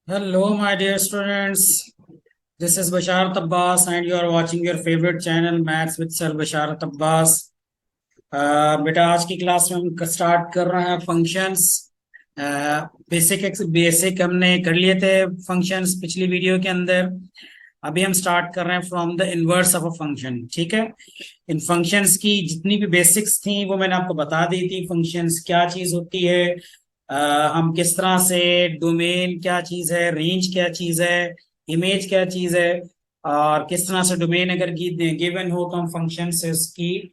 Hello, my dear students. This is Basharat Abbas, and you are watching your favorite channel, Maths with Sir Basharat Abbas. बेटा आज की class में हम start कर रहे हैं फंक्शंस। बेसिक हमने कर लिए थे फंक्शंस पिछली वीडियो के अंदर। अभी हम स्टार्ट कर रहे हैं from the inverse of a function. ठीक है, इन फंक्शंस की जितनी भी बेसिक्स थी वो मैंने आपको बता दी थी। फंक्शंस क्या चीज होती है, हम किस तरह से, डोमेन क्या चीज है, रेंज क्या चीज है, इमेज क्या चीज है, और किस तरह से डोमेन अगर गिवन हो तो हम फंक्शन से उसकी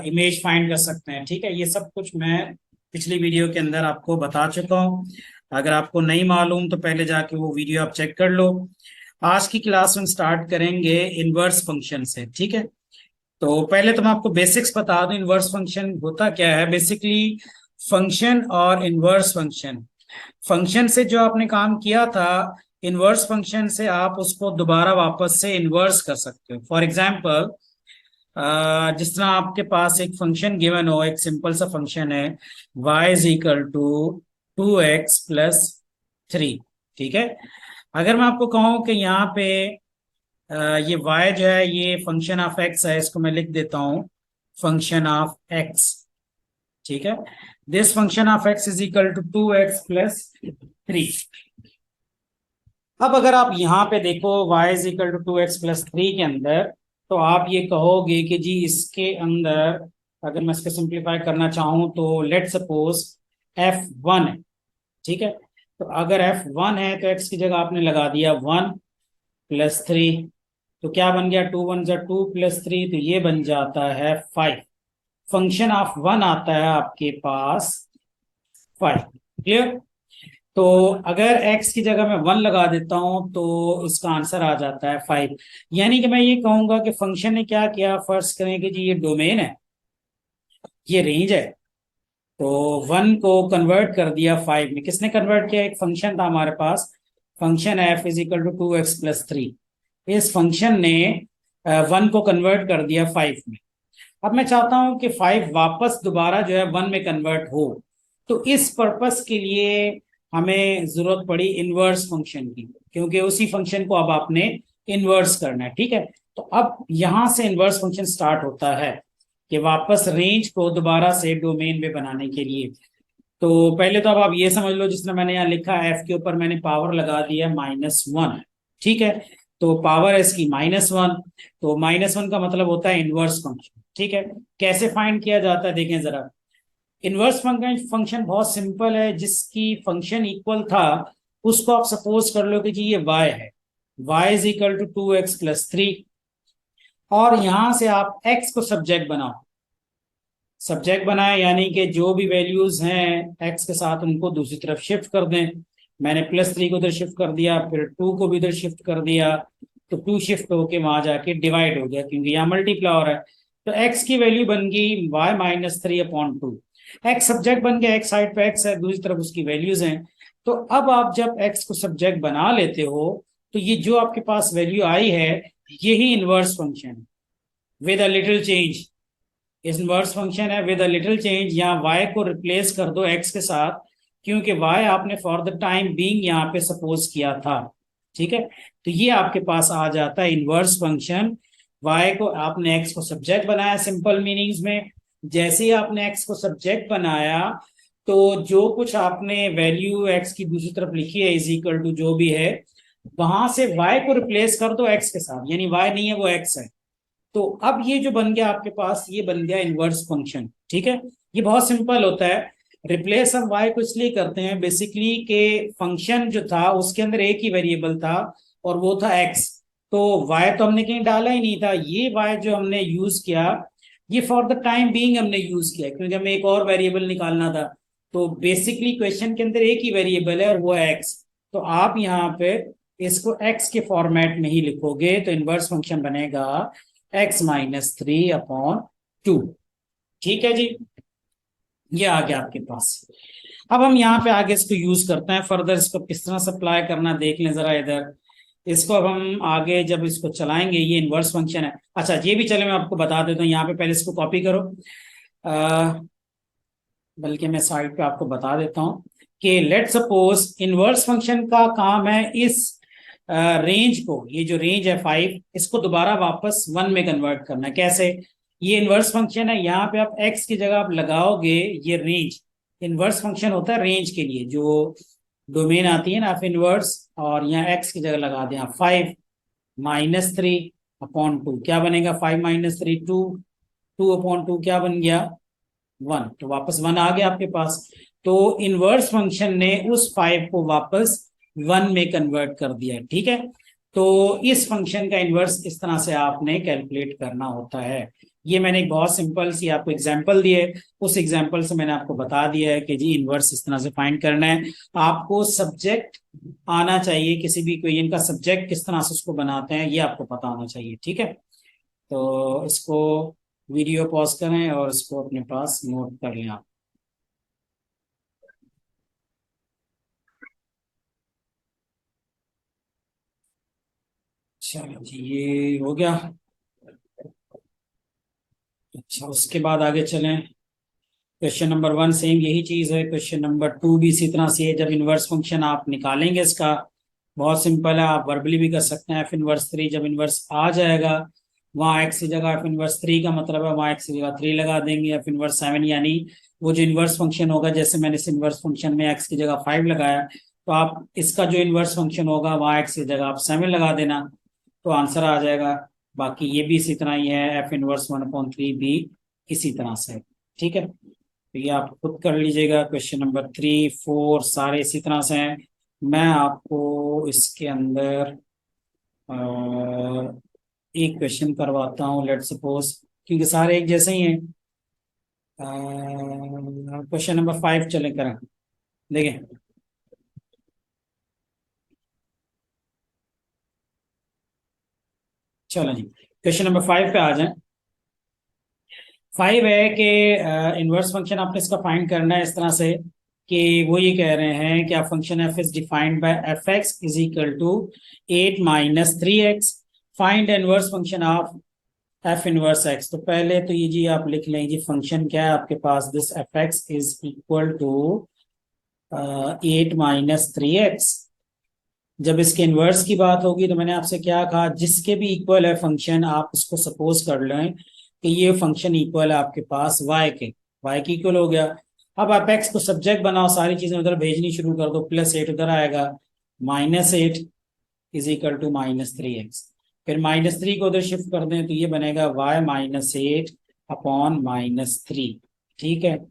इमेज फाइंड कर सकते हैं। ठीक है, ये सब कुछ मैं पिछली वीडियो के अंदर आपको बता चुका हूँ। अगर आपको नहीं मालूम तो पहले जाके वो वीडियो आप चेक कर लो। आज की क्लास में स्टार्ट करेंगे इनवर्स फंक्शन से। ठीक है, तो पहले तो मैं आपको बेसिक्स बता दूं इनवर्स फंक्शन होता क्या है। बेसिकली फंक्शन और इनवर्स फंक्शन, फंक्शन से जो आपने काम किया था, इनवर्स फंक्शन से आप उसको दोबारा वापस से इनवर्स कर सकते हो। फॉर एग्जाम्पल, जिस तरह आपके पास एक फंक्शन गिवन हो, एक सिंपल सा फंक्शन है y is equal to 2x+3। ठीक है, अगर मैं आपको कहूं कि यहाँ पे ये y जो है ये फंक्शन ऑफ x है, इसको मैं लिख देता हूं फंक्शन ऑफ x। ठीक है, this function of x is equal to 2x+3। अब अगर आप यहाँ पे देखो y is equal to 2x+3 के अंदर, तो आप ये कहोगे कि जी इसके अंदर अगर मैं इसको सिंप्लीफाई करना चाहूं तो लेट सपोज f1 है। ठीक है, तो अगर f1 है तो x की जगह आपने लगा दिया 1+3, तो क्या बन गया, 2 1 + 2 + 3, तो ये बन जाता है 5। फंक्शन ऑफ 1 आता है आपके पास 5। क्लियर? तो अगर x की जगह मैं 1 लगा देता हूं तो इसका आंसर आ जाता है 5। यानी कि मैं ये कहूंगा कि फंक्शन ने क्या किया, फर्ज करें कि जी ये डोमेन है, ये रेंज है, तो 1 को कन्वर्ट कर दिया 5 में। किसने कन्वर्ट किया? एक फंक्शन था हमारे पास, function f is equal to 2x+3। इस फंक्शन ने 1 को कन्वर्ट कर दिया 5 में। अब मैं चाहता हूं कि 5 वापस दोबारा जो है 1 में कन्वर्ट हो, तो इस पर्पस के लिए हमें जरूरत पड़ी इनवर्स फंक्शन की, क्योंकि उसी फंक्शन को अब आपने इनवर्स करना है। ठीक है, तो अब यहां से इनवर्स फंक्शन स्टार्ट होता है कि वापस रेंज को दोबारा से डोमेन में बनाने के लिए। तो पहले तो अब आप ये समझ लो, जिसने मैंने यहाँ लिखा एफ के ऊपर मैंने पावर लगा दिया -1। ठीक है, तो पावर है इसकी -1, तो -1 का मतलब होता है इनवर्स फंक्शन। ठीक है, कैसे फाइंड किया जाता है देखें जरा। इनवर्स फंक्शन बहुत सिंपल है। जिसकी फंक्शन इक्वल था उसको आप सपोज कर लो कि जी ये y है, y is equal to 2x+3, और यहां से आप x को सब्जेक्ट बनाओ। सब्जेक्ट बनाए यानी कि जो भी वैल्यूज हैं x के साथ उनको दूसरी तरफ शिफ्ट कर दें। मैंने +3 को इधर शिफ्ट कर दिया, फिर 2 को भी इधर शिफ्ट कर दिया, तो 2 शिफ्ट होके वहां जाके डिवाइड हो गया क्योंकि यहाँ मल्टीप्लाई हो रहा है। तो x की वैल्यू बन गई y-3/2। x सब्जेक्ट बन गया, एक साइड पे x है, दूसरी तरफ उसकी वैल्यूज हैं। तो अब आप जब x को सब्जेक्ट बना लेते हो तो ये जो आपके पास वैल्यू आई है यही inverse function with a little change. Inverse function है विद अ लिटिल चेंज। यहाँ y को रिप्लेस कर दो x के साथ, क्योंकि y आपने फॉर द टाइम बीइंग यहाँ पे सपोज किया था। ठीक है, तो ये आपके पास आ जाता है इनवर्स फंक्शन। y को आपने x को सब्जेक्ट बनाया सिंपल मीनिंग्स में। जैसे ही आपने x को सब्जेक्ट बनाया तो जो कुछ आपने वैल्यू x की दूसरी तरफ लिखी है इज इक्वल टू जो भी है, वहां से y को रिप्लेस कर दो x के साथ, यानी y नहीं है वो x है। तो अब ये जो बन गया आपके पास, ये बन गया इनवर्स फंक्शन। ठीक है, ये बहुत सिंपल होता है। रिप्लेस हम y को इसलिए करते हैं बेसिकली के फंक्शन जो था उसके अंदर एक ही वेरिएबल था और वो था x। तो y तो हमने कहीं डाला ही नहीं था, ये y जो हमने यूज किया ये फॉर द टाइम बीइंग हमने यूज किया क्योंकि हमें एक और वेरिएबल निकालना था। तो बेसिकली क्वेश्चन के अंदर एक ही वेरिएबल है और वो है x। तो आप यहाँ पे इसको x के फॉर्मेट में ही लिखोगे तो इनवर्स फंक्शन बनेगा x-3/2। ठीक है जी, ये आ गया आपके पास। अब हम यहाँ पे आगे इसको यूज करते हैं फर्दर। इसको किस तरह सप्लाई करना देख लें जरा इधर। इसको अब हम आगे जब इसको चलाएंगे, ये इनवर्स फंक्शन है। अच्छा ये भी चले मैं आपको बता देता हूँ, यहाँ पे पहले इसको कॉपी करो, बल्कि मैं साइड पे आपको बता देता हूँ। कि लेट सपोज इनवर्स फंक्शन का काम है इस रेंज को, ये जो रेंज है 5, इसको दोबारा वापस 1 में कन्वर्ट करना है। कैसे? ये इनवर्स फंक्शन है, यहाँ पे आप x की जगह आप लगाओगे ये रेंज। इनवर्स फंक्शन होता है रेंज के लिए, जो डोमेन आती है ना ऑफ इनवर्स, और यहाँ x की जगह लगा दें आप 5 -3/2। क्या बनेगा? 5 - 3 2, 2/2 क्या बन गया? 1। तो वापस 1 आ गया आपके पास। तो इनवर्स फंक्शन ने उस 5 को वापस 1 में कन्वर्ट कर दिया। ठीक है, तो इस फंक्शन का इनवर्स इस तरह से आपने कैलकुलेट करना होता है। ये मैंने एक बहुत सिंपल सी आपको एग्जांपल दी है, उस एग्जांपल से मैंने आपको बता दिया है कि जी इनवर्स इस तरह से फाइंड करना है। आपको सब्जेक्ट आना चाहिए, किसी भी इक्वेशन का सब्जेक्ट किस तरह से उसको बनाते हैं ये आपको पता होना चाहिए। ठीक है, तो इसको वीडियो पॉज करें और इसको अपने पास नोट कर लें आप। चलो जी, ये हो गया। अच्छा, उसके बाद आगे चलें। क्वेश्चन नंबर 1 सेम यही चीज है। क्वेश्चन नंबर 2 भी इसी तरह से है। जब इनवर्स फंक्शन आप निकालेंगे इसका, बहुत सिंपल है, आप वर्बली भी कर सकते हैं। F−3 जब इनवर्स आ जाएगा, वहाँ x की जगह F−3 का मतलब है वहाँ x की जगह 3 लगा देंगे। F−7 यानी वो जो इनवर्स फंक्शन होगा, जैसे मैंने इस इनवर्स फंक्शन में x की जगह 5 लगाया, तो आप इसका जो इनवर्स फंक्शन होगा वहाँ x की जगह आप 7 लगा देना, तो आंसर आ जाएगा। बाकी ये भी इसी तरह ही है, F−1/3 भी इसी तरह से है। ठीक है, तो ये आप खुद कर लीजिएगा। क्वेश्चन नंबर 3 4 सारे इसी तरह से हैं। मैं आपको इसके अंदर एक क्वेश्चन करवाता हूँ, लेट सपोज, क्योंकि सारे एक जैसे ही हैं। क्वेश्चन नंबर 5 चले करें, देखें। चलो जी, क्वेश्चन नंबर 5 पे आ जाएं। 5 है कि इनवर्स फंक्शन आपने इसका फाइंड करना है इस तरह से कि वो ये कह रहे हैं कि आप function F is defined by F x is equal to 8 - 3x। Find inverse function of F inverse X. तो पहले तो ये जी आप लिख लें जी, फंक्शन क्या है आपके पास, this f x is equal to 8 - 3x। जब इसके इनवर्स की बात होगी तो मैंने आपसे क्या कहा, जिसके भी इक्वल है फंक्शन, आप उसको सपोज कर लें कि ये फंक्शन इक्वल है आपके पास y के इक्वल हो गया। अब आप x को सब्जेक्ट बनाओ, सारी चीजें उधर भेजनी शुरू कर दो, +8 उधर आएगा, -8 इज इक्वल टू -3x। फिर -3 को उधर शिफ्ट कर दें तो ये बनेगा y -8/-3। ठीक है,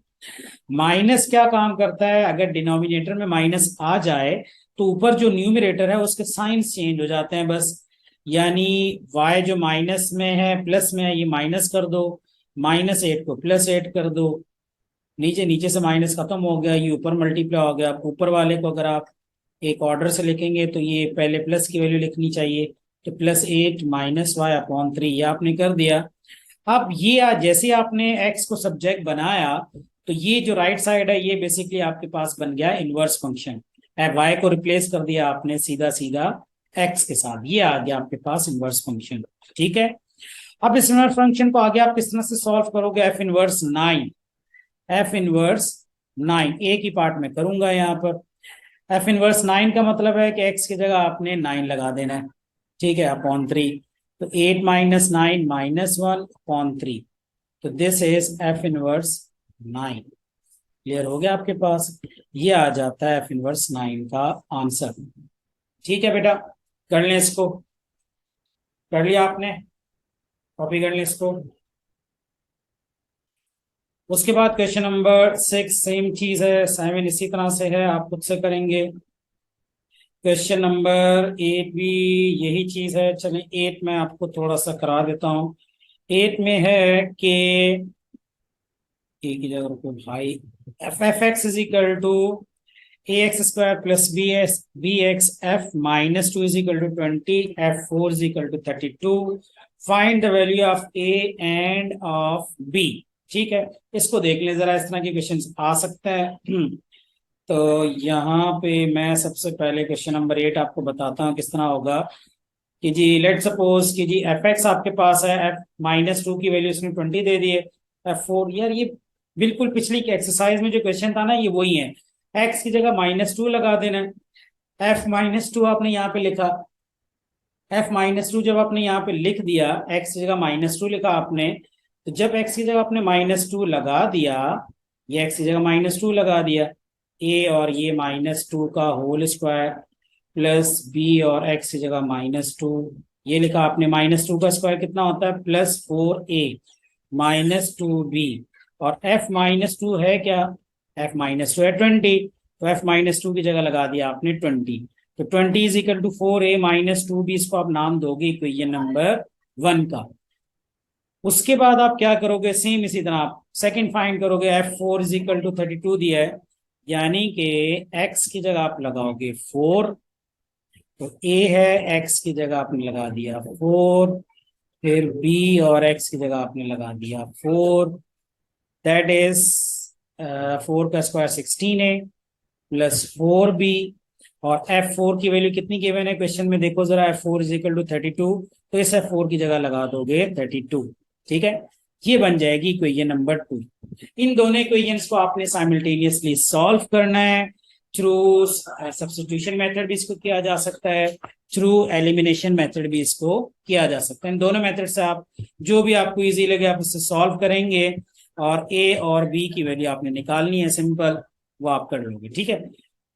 माइनस क्या काम करता है, अगर डिनोमिनेटर में माइनस आ जाए तो ऊपर जो न्यूमरेटर है उसके साइंस चेंज हो जाते हैं बस। यानी y जो माइनस में है प्लस में है, ये माइनस कर दो, -8 को +8 कर दो, नीचे नीचे से माइनस खत्म हो गया, ये ऊपर मल्टीप्लाई हो गया। ऊपर वाले को अगर आप एक ऑर्डर से लिखेंगे तो ये पहले प्लस की वैल्यू लिखनी चाहिए, तो +8 -y/3 ये आपने कर दिया। अब ये जैसे आपने x को सब्जेक्ट बनाया तो ये जो राइट साइड है ये बेसिकली आपके पास बन गया इनवर्स फंक्शन। y को रिप्लेस कर दिया आपने सीधा सीधा x के साथ, ये आ गया आपके पास इनवर्स फंक्शन। ठीक है, अब इस इनवर्स फंक्शन को आगे आप किस तरह से सॉल्व करोगे, F−9 एक ही पार्ट में करूंगा यहाँ पर। F−9 का मतलब है कि x की जगह आपने 9 लगा देना है। ठीक है, अपॉन 3, तो 8 - 9 -1/3, तो दिस इज F−9। क्लियर हो गया आपके पास, ये आ जाता है F−9 का आंसर। ठीक है बेटा, कर लें इसको, कर लिया आपने, कॉपी कर लें इसको। उसके बाद क्वेश्चन नंबर 6 सेम चीज है, 7 इसी तरह से है, आप खुद से करेंगे। क्वेश्चन नंबर 8 भी यही चीज है। चलें 8 में आपको थोड़ा सा करा देता हूँ। 8 में है कि एक ही जगह रुको भाई, F x is equal to ax² + bx f-2 is equal to 20 f4 is equal to 32। Find the value of a and of b। ठीक है, इसको देख लें जरा, इस तरह के क्वेश्चन आ सकते हैं। तो यहाँ पे मैं सबसे पहले क्वेश्चन नंबर 8 आपको बताता हूँ किस तरह होगा। कि जी लेट सपोज कि जी एफ एक्स आपके पास है, f-2 की वैल्यू इसने 20 दे दी है, f4, यार ये बिल्कुल पिछली के एक्सरसाइज में जो क्वेश्चन था ना ये वही है। एक्स की जगह -2 लगा देना है। f-2 आपने यहाँ पे लिखा, f-2 जब आपने यहाँ पे लिख दिया, x की जगह -2 लिखा आपने, तो जब x की जगह आपने -2 लगा दिया, ये x की जगह -2 लगा दिया, a और ये -2 का होल स्क्वायर प्लस b और x की जगह -2, ये लिखा आपने। -2 का स्क्वायर कितना होता है, +4a -2b, और f-2 है क्या, f-2 है 20, तो f-2 की जगह लगा दिया आपने 20, तो 20 = 4a - 2b, इसको आप नाम दोगे इक्वेशन नंबर 1 का। उसके बाद आप क्या करोगे, सेम इसी तरह आप सेकंड फाइंड करोगे। f4 = 32 दिया है, यानी कि x की जगह आप लगाओगे 4, तो a है, x की जगह आपने लगा दिया 4, फिर b और x की जगह आपने लगा दिया 4, दैट इज 4 का स्क्वायर 16a +4b, और f4 की वैल्यू कितनी गिवन है क्वेश्चन में, देखो जरा, f4 = 32, तो इस f4 की जगह लगा दोगे 32, ठीक है। ये बन जाएगी इक्वेशन नंबर 2। इन दोनों इक्वेशंस को आपने साइमल्टेनियसली सॉल्व करना है। थ्रू सब्स्टिट्यूशन मेथड भी इसको किया जा सकता है, थ्रू एलिमिनेशन मेथड भी इसको किया जा सकता है। इन दोनों मेथड से आप जो भी आपको इजी लगे आप इससे सॉल्व करेंगे, और ए और बी की वैल्यू आपने निकालनी है, सिंपल, वो आप कर लोगे, ठीक है।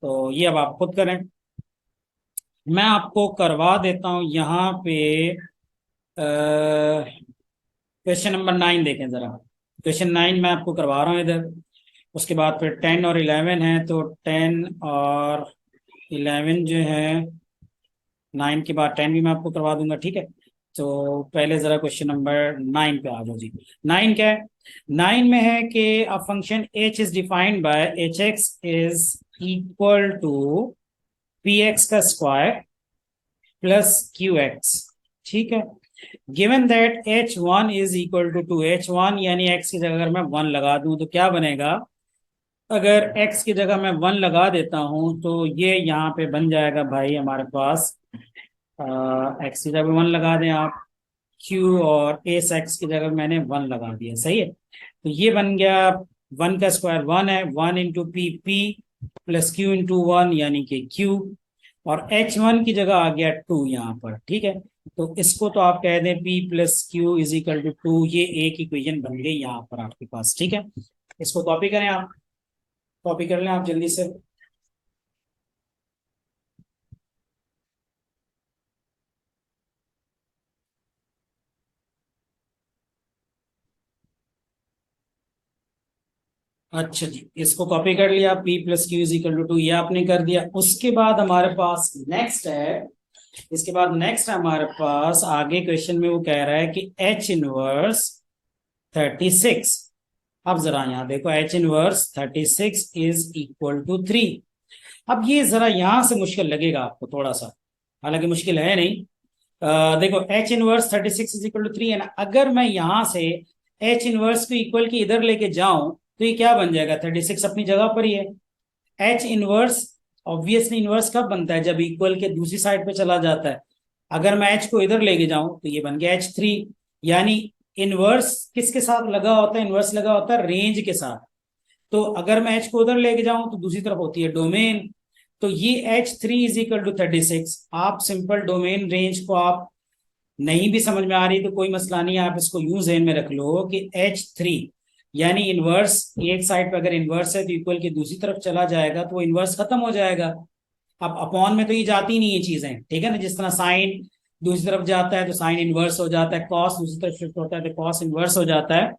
तो ये अब आप खुद करें, मैं आपको करवा देता हूं यहाँ पे। क्वेश्चन नंबर 9 देखें जरा, क्वेश्चन 9 मैं आपको करवा रहा हूँ इधर। उसके बाद फिर 10 और 11 है, तो 10 और 11 जो है, 9 के बाद 10 भी मैं आपको करवा दूंगा, ठीक है। तो पहले जरा क्वेश्चन नंबर 9 पे आ जाओ जी। 9 क्या है, 9 में है कि a function h is defined by hx is equal to px का स्क्वायर प्लस qx, ठीक है। Given that h1 is equal to 2, h1 यानी x की जगह अगर मैं 1 लगा दूं तो क्या बनेगा, अगर x की जगह मैं 1 लगा देता हूं तो ये यहाँ पे बन जाएगा भाई हमारे पास, x की जगह 1 लगा दें आप, q और एस एक्स की जगह मैंने 1 लगा दिया, सही है। तो ये बन गया, 1 का स्क्वायर 1 है, 1 into P, P plus Q into 1 यानी कि q, और h1 की जगह आ गया 2 यहाँ पर, ठीक है। तो इसको तो आप कह दें p plus Q is equal to 2, ये एक इक्वेशन बन गई यहाँ पर आपके पास, ठीक है। इसको कॉपी करें आप, कॉपी कर लें आप जल्दी से। अच्छा जी, इसको कॉपी कर लिया, p plus Q is equal to 2, ये आपने कर दिया। उसके बाद हमारे पास नेक्स्ट है, इसके बाद नेक्स्ट हमारे पास आगे क्वेश्चन में वो कह रहा है कि h इनवर्स 36, अब जरा यहाँ देखो, h inverse 36 is equal to 3। अब ये जरा यहाँ से मुश्किल लगेगा आपको थोड़ा सा, हालांकि मुश्किल है नहीं। देखो h inverse 36 is equal to 3 है ना, अगर मैं यहाँ से h इनवर्स को इक्वल की इधर लेके जाऊं तो ये क्या बन जाएगा, 36 अपनी जगह पर ही है। एच इनवर्स ऑब्वियसली इनवर्स कब बनता है, जब इक्वल के दूसरी साइड पे चला जाता है। अगर मैं एच को इधर लेके जाऊं तो ये बन गया H3, यानी इनवर्स किसके साथ लगा होता है, इनवर्स लगा होता है रेंज के साथ। तो अगर मैं एच को उधर लेके जाऊं तो दूसरी तरफ होती है डोमेन, तो ये H3 इज इक्वल टू 36। आप सिंपल डोमेन रेंज को आप नहीं भी समझ में आ रही तो कोई मसला नहीं, आप इसको यूं ज़हन में रख लो कि H3 यानी इनवर्स, एक साइड पे अगर इनवर्स है तो इक्वल के दूसरी तरफ चला जाएगा तो वो इनवर्स खत्म हो जाएगा। अब अपॉन में तो ये जाती नहीं है चीजें, ठीक है ना, जिस तरह साइन दूसरी तरफ जाता है तो साइन इनवर्स हो जाता है, कॉस दूसरी तरफ शिफ्ट होता है तो कॉस इनवर्स हो जाता है,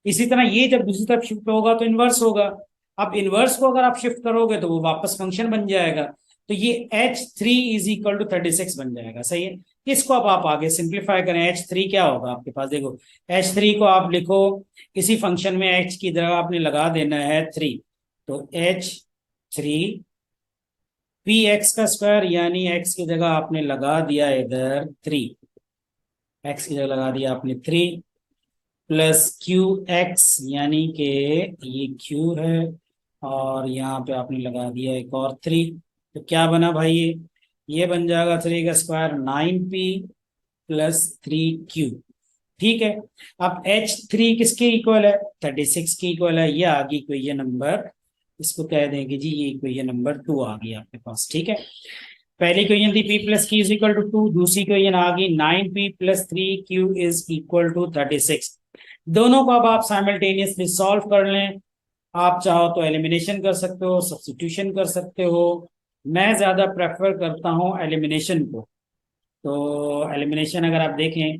इसी तरह ये जब दूसरी तरफ शिफ्ट होगा तो इनवर्स होगा। अब इनवर्स को अगर आप शिफ्ट करोगे तो वो वापस फंक्शन बन जाएगा, तो ये H3 इज इक्वल टू 36 बन जाएगा, सही है। इसको अब आप आगे सिंप्लीफाई करें, H3 क्या होगा आपके पास, देखो H3 को आप लिखो, इसी फंक्शन में H की जगह आपने लगा देना है 3, तो H3 पी एक्स का स्क्वायर, यानी x की जगह आपने लगा दिया इधर 3, x की जगह लगा दिया आपने 3 प्लस क्यू एक्स, यानी कि ये q है, और यहाँ पे आपने लगा दिया एक और 3, तो क्या बना भाई, ये बन जाएगा 3 का स्क्वायर 9p प्लस 3q, ठीक है। अब H3 किसके इक्वल है, 36 के इक्वल है, ये आ गई इक्वेशन नंबर इसको कह देंगे जी ये इक्वेशन नंबर 2 आ गई आपके पास। ठीक है, पहली इक्वेशन थी p plus Q is equal to 2, दूसरी इक्वेशन आ गई 9p plus 3q is equal to 36। दोनों को अब आप साइमल्टेनियसली सॉल्व कर लें। आप चाहो तो एलिमिनेशन कर सकते हो, सब्स्टिट्यूशन कर सकते हो। मैं ज्यादा प्रेफर करता हूँ एलिमिनेशन को। तो एलिमिनेशन अगर आप देखें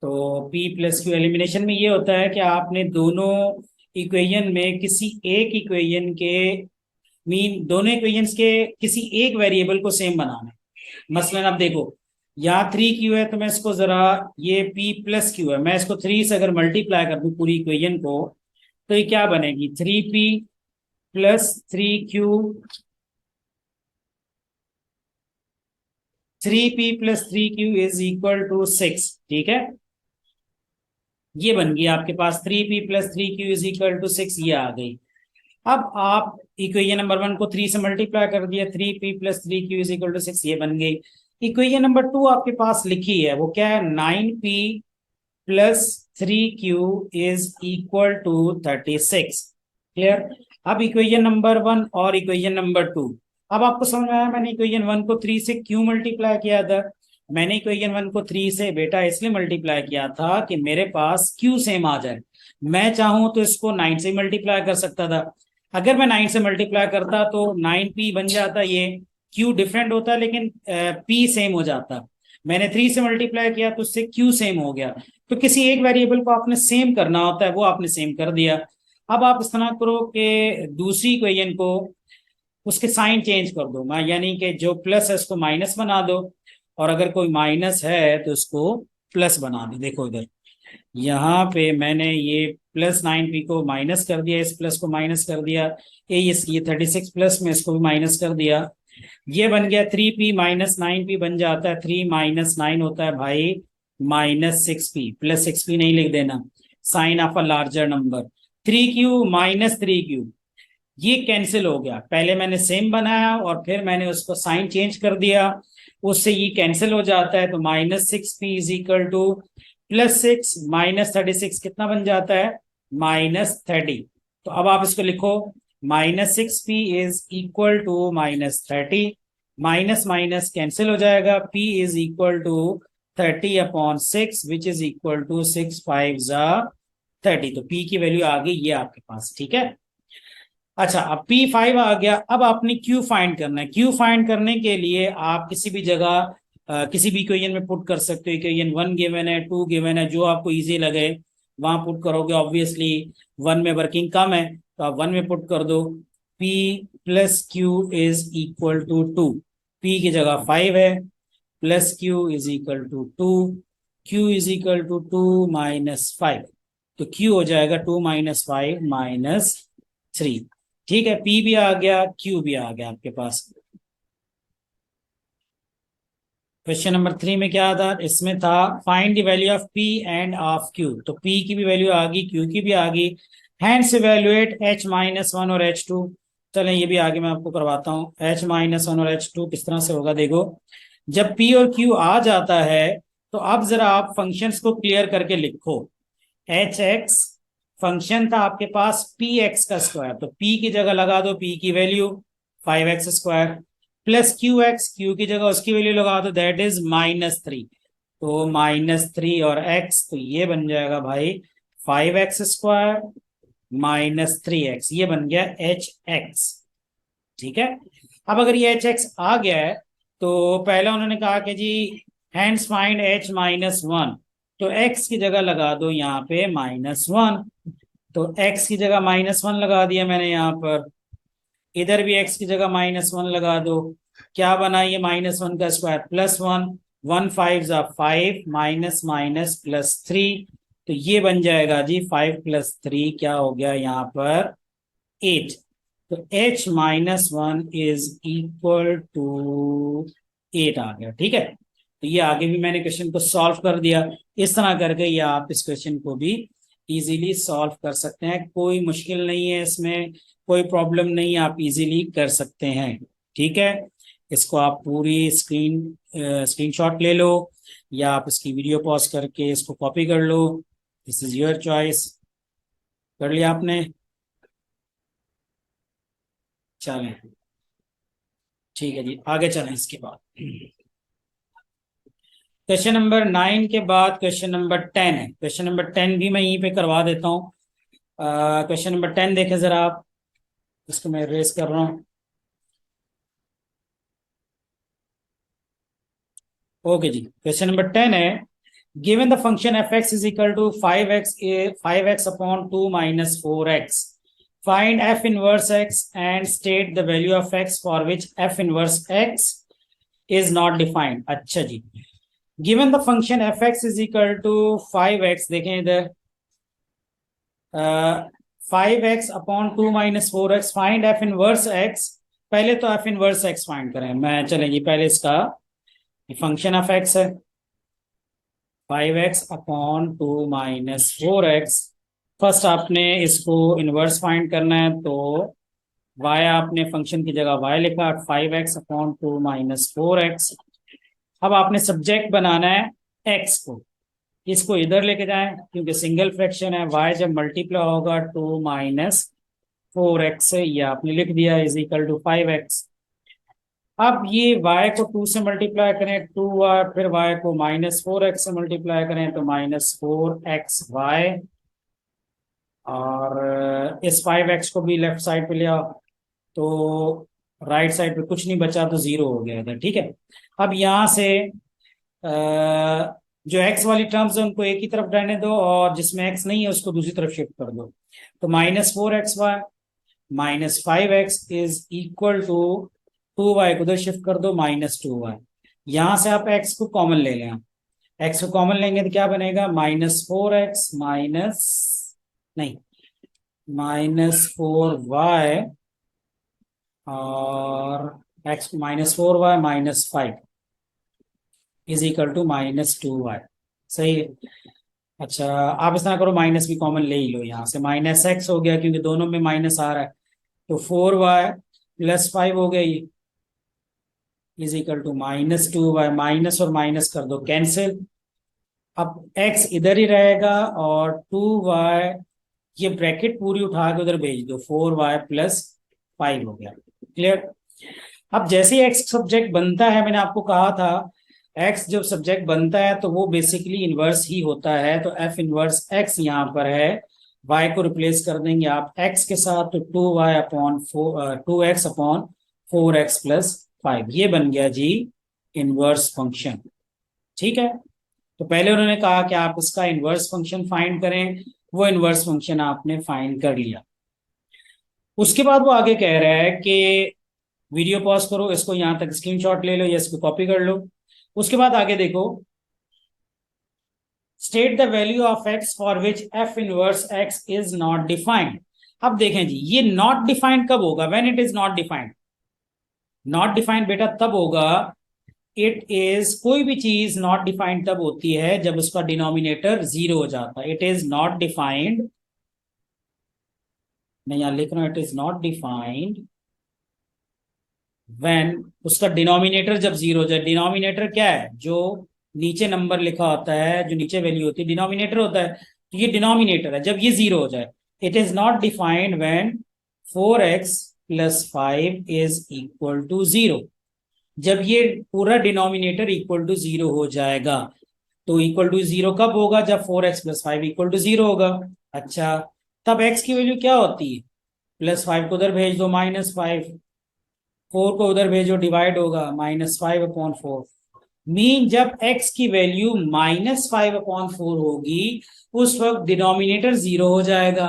तो p प्लस क्यू एलिमिनेशन में ये होता है कि आपने दोनों इक्वेशन में किसी एक इक्वेशन के मीन दोनों इक्वेशंस के किसी एक वेरिएबल को सेम बनाना है। मसलन अब देखो यहाँ 3q है तो मैं इसको जरा, ये p प्लस क्यू है, मैं इसको 3 से अगर मल्टीप्लाई कर दूं पूरी इक्वेशन को तो ये क्या बनेगी 3p plus 3q, 3p plus 3q is equal to 6। ठीक है, ये बन गई आपके पास 3p plus 3q is equal to 6, ये आ गई। अब आप इक्वेशन नंबर 1 को 3 से मल्टीप्लाई कर दिया, 3p plus 3q is equal to 6, ये बन गई। इक्वेशन नंबर 2 आपके पास लिखी है वो क्या है 9p plus 3q is equal to 36। Clear. अब इक्वेशन नंबर 1 और इक्वेशन नंबर 2, अब आपको समझ में आया मैंने इक्वेशन 1 को 3 से क्यों मल्टीप्लाई किया था। मैंने इक्वेशन 1 को 3 से बेटा इसलिए मल्टीप्लाई किया था कि मेरे पास q सेम आ जाए। मैं चाहूं तो इसको 9 से मल्टीप्लाई कर सकता था। अगर मैं 9 से मल्टीप्लाई करता तो 9p बन जाता, ये q डिफरेंट होता लेकिन p सेम हो जाता। मैंने 3 से मल्टीप्लाई किया तो उससे q सेम हो गया। तो किसी एक वेरिएबल को आपने सेम करना होता है, वो आपने सेम कर दिया। अब आप इस तरह करो कि दूसरी इक्वेशन को उसके साइन चेंज कर दो, मैं यानी कि जो प्लस है उसको माइनस बना दो, और अगर कोई माइनस है तो उसको प्लस बना दो। देखो इधर यहाँ पे मैंने ये प्लस 9p को माइनस कर दिया, इस प्लस को माइनस कर दिया, ये 36 प्लस में इसको भी माइनस कर दिया, ये बन गया 3p माइनस 9p बन जाता है 3 माइनस 9 होता है भाई -6p, प्लस 6p नहीं लिख देना, sign of a larger number. 3q minus 3q ये कैंसिल हो गया, पहले मैंने सेम बनाया और फिर मैंने उसको साइन चेंज कर दिया, उससे ये कैंसिल हो जाता है। तो -6p इज इक्वल टू +6 -36 कितना बन जाता है -30। तो अब आप इसको लिखो -6p is equal to -30, minus minus cancel हो जाएगा, p is equal to 30/6 which is equal to 6 5 30। तो p की वैल्यू आ गई ये आपके पास। ठीक है, अच्छा अब P5 आ गया। अब आपने Q फाइंड करना है। Q फाइंड करने के लिए आप किसी भी जगह किसी भी इक्वेशन में पुट कर सकते हो। इक्वेशन 1 गिवन है, 2 गिवन है, जो आपको इजी लगे वहां पुट करोगे। ऑब्वियसली 1 में वर्किंग कम है तो आप 1 में पुट कर दो। P plus Q is equal to 2, P की जगह 5 है, plus Q is equal to 2, Q is equal to 2 minus 5, तो Q हो जाएगा 2 माइनस 5 माइनस 3। ठीक है, P भी आ गया, Q भी आ गया आपके पास। क्वेश्चन नंबर 3 में क्या था, इसमें था find the value of P end of Q। तो P की भी वैल्यू आ गई, Q की भी आ गई। हैंड्स इवेल्युएट H-1 और H2। चलें ये भी आगे मैं आपको करवाता हूँ। H-1 और H2 किस तरह से होगा देखो। जब P और Q आ जाता है तो अब जरा आप फंक्शंस को क्लियर करके लिखो। Hx फंक्शन था आपके पास px का स्क्वायर, तो p की जगह लगा दो p की value 5x² plus qx, q की जगह उसकी वैल्यू लगा दो दैट इज -3, तो -3 और x, तो ये बन जाएगा भाई 5x² -3x, ये बन गया hx। ठीक है, अब अगर ये hx आ गया है तो पहले उन्होंने कहा कि जी हैंड्स फाइंड H-1, तो x की जगह लगा दो यहाँ पे -1, तो x की जगह -1 लगा दिया मैंने यहाँ पर, इधर भी x की जगह -1 लगा दो। क्या बना ये -1 का स्क्वायर +1, 1 5 5 माइनस माइनस +3, तो ये बन जाएगा जी 5 + 3 क्या हो गया यहाँ पर 8। तो H-1 इज इक्वल टू 8 आ गया। ठीक है, तो ये आगे भी मैंने क्वेश्चन को सॉल्व कर दिया। इस तरह करके ये आप इस क्वेश्चन को भी इजीली सॉल्व कर सकते हैं, कोई मुश्किल नहीं है इसमें, कोई प्रॉब्लम नहीं, आप इजीली कर सकते हैं। ठीक है, इसको आप पूरी स्क्रीनशॉट ले लो या आप इसकी वीडियो पॉज करके इसको कॉपी कर लो, दिस इज योर चॉइस। कर लिया आपने? चलें, ठीक है जी, आगे चलें इसके बाद। क्वेश्चन नंबर 9 के बाद क्वेश्चन नंबर 10 है। क्वेश्चन नंबर 10 भी मैं यहीं पे करवा देता हूँ। क्वेश्चन नंबर 10 देखें जरा आप, इसको मैं रेस कर रहा हूँ। ओके जी, क्वेश्चन नंबर 10 है, given the function f x is equal to 5x upon 2 minus 4x, find f inverse x and state the value of x for which f inverse x is not defined. अच्छा जी, given the function f x is equal to 5x, देखें इधर 5x upon 2 minus 4x, find f inverse x. पहले तो F inverse x find करें, मैं चलेंगे पहले इसका फंक्शन ऑफ एक्स है 5x upon 2 minus 4x। First आपने इसको इनवर्स फाइंड करना है, तो y आपने फंक्शन की जगह y लिखा, 5x अपॉन 2 माइनस 4x। अब आपने सब्जेक्ट बनाना है x को, इसको इधर लेके जाएं क्योंकि सिंगल फ्रैक्शन है। y जब मल्टीप्लाई होगा 2 माइनस 4x से, ये आपने लिख दिया इज इक्वल टू 5x। अब ये y को 2 से मल्टीप्लाई करें 2y, फिर y को माइनस 4x से मल्टीप्लाई करें तो माइनस 4xy, और इस 5x को भी लेफ्ट साइड पे ले आओ तो राइट साइड पे कुछ नहीं बचा तो जीरो हो गया इधर, ठीक है। अब यहाँ से जो x वाली टर्म्स है उनको एक ही तरफ रहने दो, और जिसमें x नहीं है उसको दूसरी तरफ शिफ्ट कर दो। तो minus 4xy minus 5x is equal to 2y को उधर शिफ्ट कर दो माइनस 2y। यहां से आप x को कॉमन ले लें, x को कॉमन लेंगे तो क्या बनेगा, माइनस 4x माइनस, नहीं, माइनस 4y और x minus 4y minus 5 is equal to minus 2y। सही है। अच्छा, आप इस तरह करो, माइनस भी कॉमन ले ही लो, यहाँ से माइनस x हो गया क्योंकि दोनों में माइनस आ रहा है, तो 4y प्लस 5 हो गया ये, is equal to minus 2y। Minus और माइनस कर दो कैंसिल, अब x इधर ही रहेगा और 2y, ये ब्रैकेट पूरी उठा के उधर भेज दो, 4y प्लस 5 हो गया। क्लियर। अब जैसे ही x सब्जेक्ट बनता है, मैंने आपको कहा था x जब सब्जेक्ट बनता है तो वो बेसिकली इनवर्स ही होता है, तो f इनवर्स x यहाँ पर है, y को रिप्लेस कर देंगे आप x के साथ, तो 2y upon 2x upon 4x plus 5, ये बन गया जी इनवर्स फंक्शन। ठीक है, तो पहले उन्होंने कहा कि आप इसका इनवर्स फंक्शन फाइंड करें, वो इनवर्स फंक्शन आपने फाइंड कर लिया। उसके बाद वो आगे कह रहा है कि वीडियो पॉज करो, इसको यहां तक स्क्रीनशॉट ले लो या इसको कॉपी कर लो। उसके बाद आगे देखो, state the value of x for which f inverse x is not defined. अब देखें जी, ये नॉट डिफाइंड कब होगा, when it is not defined. Not defined बेटा तब होगा, इट इज, कोई भी चीज नॉट डिफाइंड तब होती है जब उसका डिनोमिनेटर जीरो हो जाता है। इट इज नॉट डिफाइंड, मैं यहां लिख रहा हूं, it is not defined when उसका डिनोमिनेटर जब जीरो हो जाए। डिनोमिनेटर क्या है, जो नीचे नंबर लिखा होता है, जो नीचे वैल्यू होती है, डिनोमिनेटर होता है, तो ये डिनोमिनेटर है जब ये जीरो हो जाए। It is not defined when 4x plus 5 is equal to 0। जब ये पूरा डिनोमिनेटर इक्वल टू 0 हो जाएगा, तो इक्वल टू 0 कब होगा, जब 4x प्लस 5 इक्वल टू 0 होगा। अच्छा, तब x की वैल्यू क्या होती है, प्लस 5 को उधर भेज दो माइनस 5, 4 को उधर भेजो डिवाइड होगा माइनस 5 अपॉन 4। मीन जब x की वैल्यू माइनस 5 अपॉन 4 होगी, उस वक्त डिनोमिनेटर 0 हो जाएगा।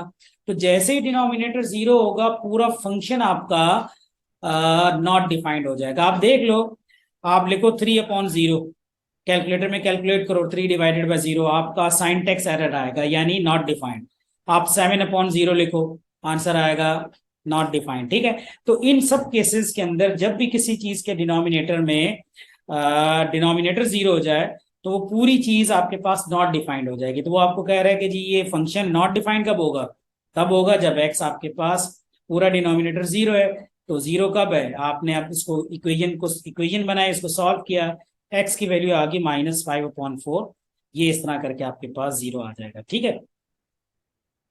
तो जैसे ही डिनोमिनेटर 0 होगा, पूरा फंक्शन आपका नॉट डिफाइंड हो जाएगा। आप देख लो, आप लिखो 3 अपॉन 0, कैलकुलेटर में कैलकुलेट करो 3 डिवाइडेड बाई 0, आपका साइन टेक्स एरर आएगा, यानी नॉट डिफाइंड। आप 7 अपॉन 0 लिखो, आंसर आएगा नॉट डिफाइंड। ठीक है, तो इन सब केसेस के अंदर जब भी किसी चीज के डिनोमिनेटर में डिनोमिनेटर 0 हो जाए, तो वो पूरी चीज आपके पास नॉट डिफाइंड हो जाएगी। तो वो आपको कह रहा है कि जी ये फंक्शन नॉट डिफाइंड कब होगा, तब होगा जब x आपके पास पूरा डिनोमिनेटर 0 है। तो 0 कब है, आपने आप इसको इक्वेशन बनाया, इसको सॉल्व किया, x की वैल्यू आ गई माइनस 5 अपॉन 4, ये इस तरह करके आपके पास 0 आ जाएगा। ठीक है,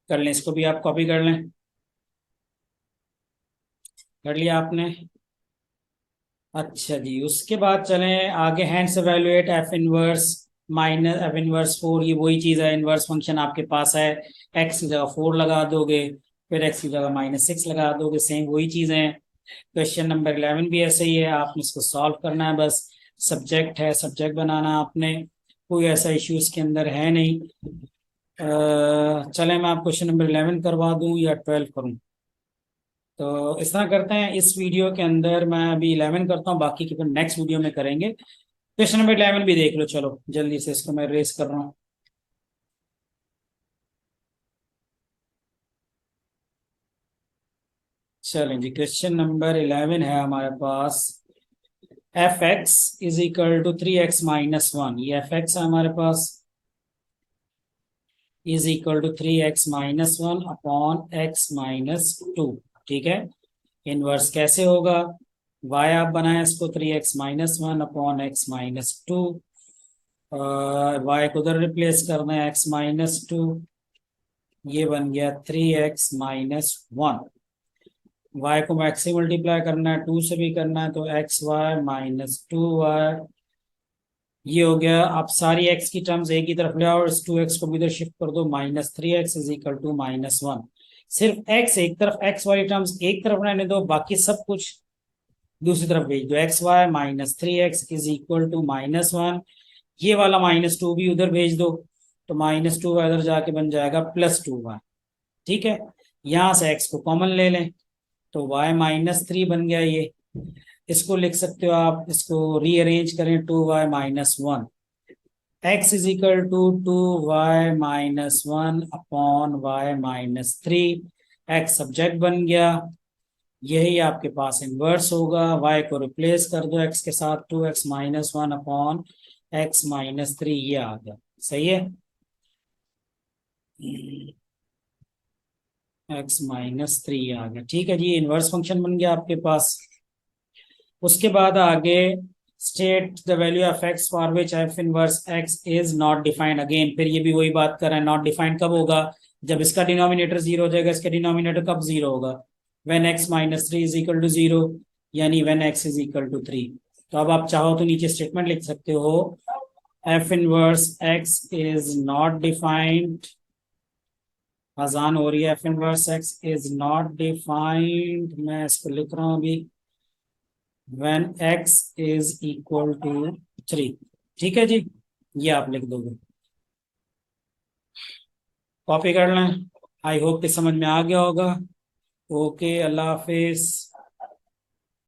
कर लें, इसको भी आप कॉपी कर लें। कर लिया आपने? अच्छा जी, उसके बाद चलें आगे। Hands evaluate F inverse minus F inverse four, ये वही चीज़ है, इनवर्स फंक्शन आपके पास है। एक्स की जगह फोर लगा दोगे, फिर एक्स की जगह -6 लगा दोगे, सेम वही चीज़ें हैं। क्वेश्चन नंबर 11 भी ऐसे ही है, आपने इसको सॉल्व करना है बस। सब्जेक्ट है, सब्जेक्ट बनाना है आपने, कोई ऐसा इश्यू इसके अंदर है नहीं। चले मैं आप क्वेश्चन नंबर 11 करवा दूं या 12 करूं? तो इस तरह करते हैं, इस वीडियो के अंदर मैं अभी 11 करता हूँ, बाकी की फिर नेक्स्ट वीडियो में करेंगे। क्वेश्चन नंबर 11 भी देख लो, चलो जल्दी से, इसको मैं रेस कर रहा हूँ। चलें जी, क्वेश्चन नंबर 11 है हमारे पास। F x is equal to 3x-1, ये एफ एक्स है हमारे पास, is equal to 3x-1 upon x-2। ठीक है, इनवर्स कैसे होगा? y आप बनाए इसको 3x-1 अपॉन x-2, y को उधर रिप्लेस करना है x-2, ये बन गया 3x-1। y को मैक्स से मल्टीप्लाई करना है, 2 से भी करना है, तो xy-2y, ये हो गया। आप सारी x की टर्म्स एक ही तरफ ले आओ और इस 2x को भी इधर शिफ्ट कर दो, -3x इज इक्वल टू -1। सिर्फ x एक तरफ, x वाली टर्म्स एक तरफ रहने दो, बाकी सब कुछ दूसरी तरफ भेज दो। xy-3x इज इक्वल टू -1, ये वाला -2 भी उधर भेज दो, तो -2 इधर जाके बन जाएगा +2y। ठीक है, यहां से x को कॉमन ले लें, तो y-3 बन गया ये। इसको लिख सकते हो आप, इसको रीअरेंज करें, 2y-1, x is equal to 2y-1 upon y-3। x subject बन गया, यही आपके पास इनवर्स होगा। y को रिप्लेस कर दो x के साथ, 2x-1 अपॉन x-3, ये आ गया। सही है, x-3 आ गया। ठीक है जी, इनवर्स फंक्शन बन गया आपके पास। उसके बाद आगे, state the value of x for which f inverse x is not defined. Again फिर ये भी वही बात कर रहे हैं, नॉट डिफाइंड कब होगा? जब इसका डिनोमिनेटर जीरो हो जाएगा। इसका डिनोमिनेटर कब जीरो होगा? When x-3 is equal to जीरो, यानी when x is equal to 3। तो अब आप चाहो तो नीचे स्टेटमेंट लिख सकते हो, F inverse x is not defined, आसान हो रही है, F inverse x is not defined, मैं इसको लिख रहा हूं अभी, when x is equal to 3। ठीक है जी, ये आप लिख दोगे, कॉपी कर लें। आई होप कि समझ में आ गया होगा। ओके, अल्लाह हाफिज।